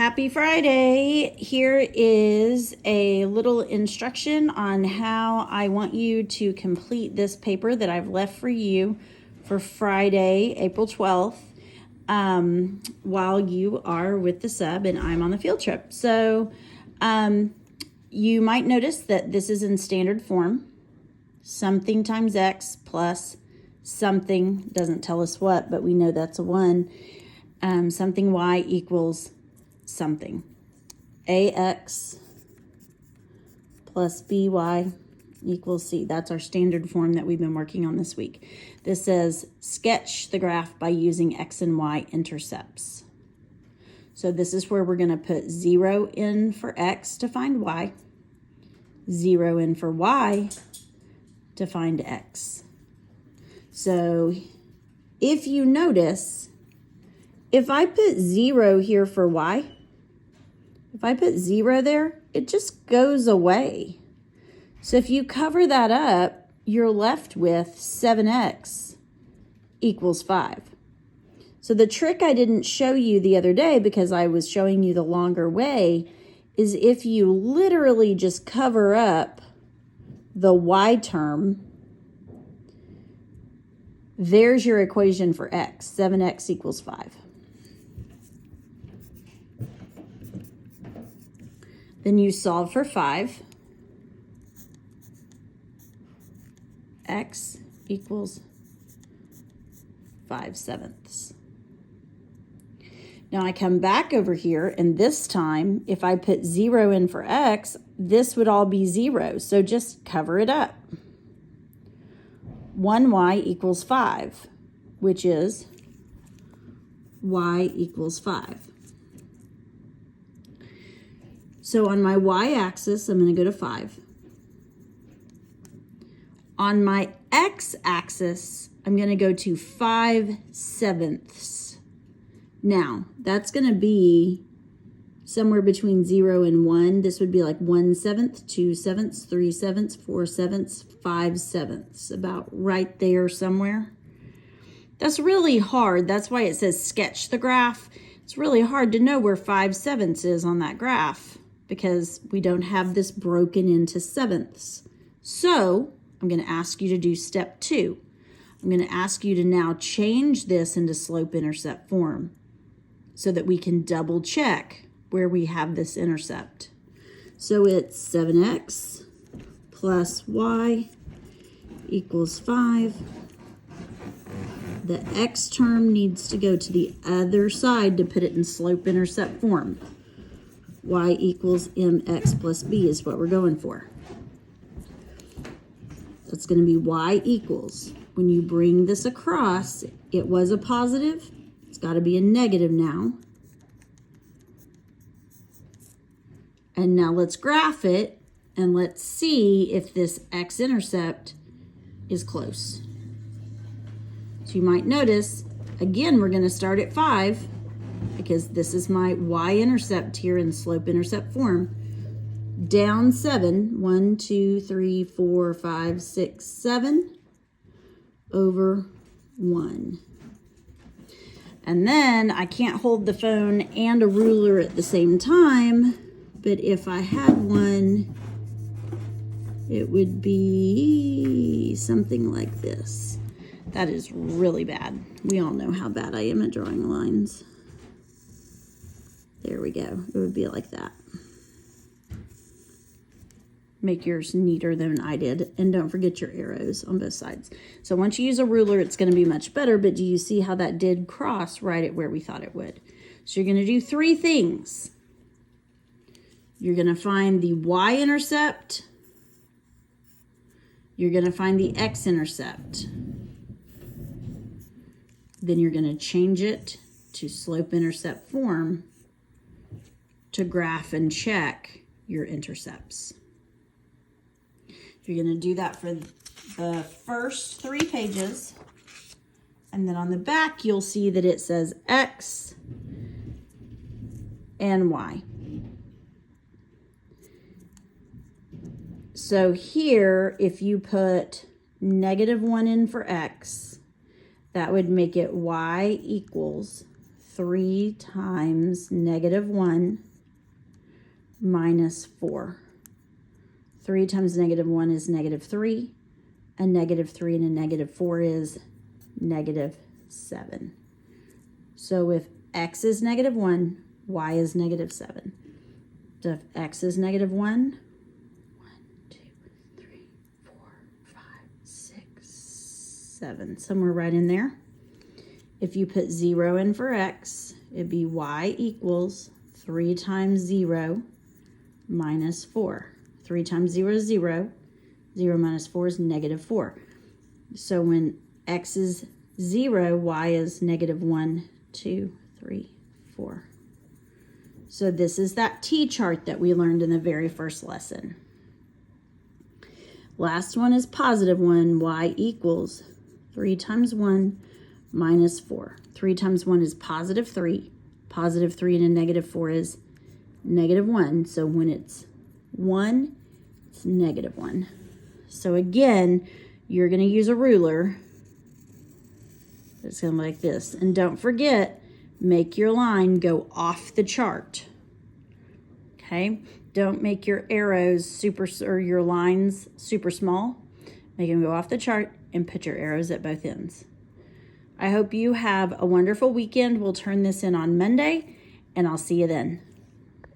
Happy Friday. Here is a little instruction on how I want you to complete this paper that I've left for you for Friday, April 12th, while you are with the sub and I'm on the field trip. So you might notice that this is in standard form. Something times x plus something, doesn't tell us what, but we know that's a 1. Something y equals something. Ax plus by equals c. That's our standard form that we've been working on this week. This says sketch the graph by using x and y intercepts. So this is where we're going to put 0 in for x to find y, 0 in for y to find x. So if you notice, if I put 0 here for y, if I put 0 there, it just goes away. So if you cover that up, you're left with 7x equals 5. So the trick I didn't show you the other day because I was showing you the longer way is if you literally just cover up the y term, there's your equation for x, 7x equals 5. Then you solve for 5. X equals 5/7. Now I come back over here, and this time, if I put 0 in for x, this would all be 0. So just cover it up. 1y equals 5, which is y equals 5. So on my y-axis, I'm going to go to 5. On my x-axis, I'm going to go to 5/7. Now, that's going to be somewhere between 0 and 1. This would be like 1/7, 2/7, 3/7, 4/7, 5/7, about right there somewhere. That's really hard. That's why it says sketch the graph. It's really hard to know where 5/7 is on that graph because we don't have this broken into sevenths. So I'm going to ask you to do step 2. I'm going to ask you to now change this into slope-intercept form so that we can double check where we have this intercept. So it's 7x plus y equals 5. The x term needs to go to the other side to put it in slope-intercept form. Y equals mx plus b is what we're going for. That's going to be y equals. When you bring this across, it was a positive. It's got to be a negative now. And now let's graph it, and let's see if this x-intercept is close. So you might notice, again, we're going to start at 5 because this is my y-intercept here in slope-intercept form. Down 7, 1, 2, 3, 4, 5, 6, 7 over 1. And then I can't hold the phone and a ruler at the same time, but if I had one, it would be something like this. That is really bad. We all know how bad I am at drawing lines. There we go. It would be like that. Make yours neater than I did. And don't forget your arrows on both sides. So once you use a ruler, it's going to be much better. But do you see how that did cross right at where we thought it would? So you're going to do 3 things. You're going to find the y-intercept. You're going to find the x-intercept. Then you're going to change it to slope-intercept form to graph and check your intercepts. You're going to do that for the first 3 pages. And then on the back, you'll see that it says X and Y. So here, if you put -1 in for X, that would make it Y equals 3 times negative 1 minus 4. 3 times negative 1 is negative 3. A negative 3 and a negative 4 is negative 7. So if x is negative 1, y is negative 7. So if x is negative 1, 2, 3, 4, 5, 6, 7, somewhere right in there. If you put 0 in for x, it'd be y equals 3 times 0 minus 4. 3 times 0 is 0. 0 minus 4 is negative 4. So when x is 0, y is negative 1, 2, 3, 4. So this is that t-chart that we learned in the very first lesson. Last one is positive 1, y equals 3 times 1 minus 4. 3 times 1 is positive 3. Positive 3 and a negative 4 is negative 1. So when it's 1, it's negative 1. So again, you're going to use a ruler. It's going to be like this. And don't forget, make your line go off the chart. Okay? Don't make your arrows or your lines super small. Make them go off the chart and put your arrows at both ends. I hope you have a wonderful weekend. We'll turn this in on Monday, and I'll see you then.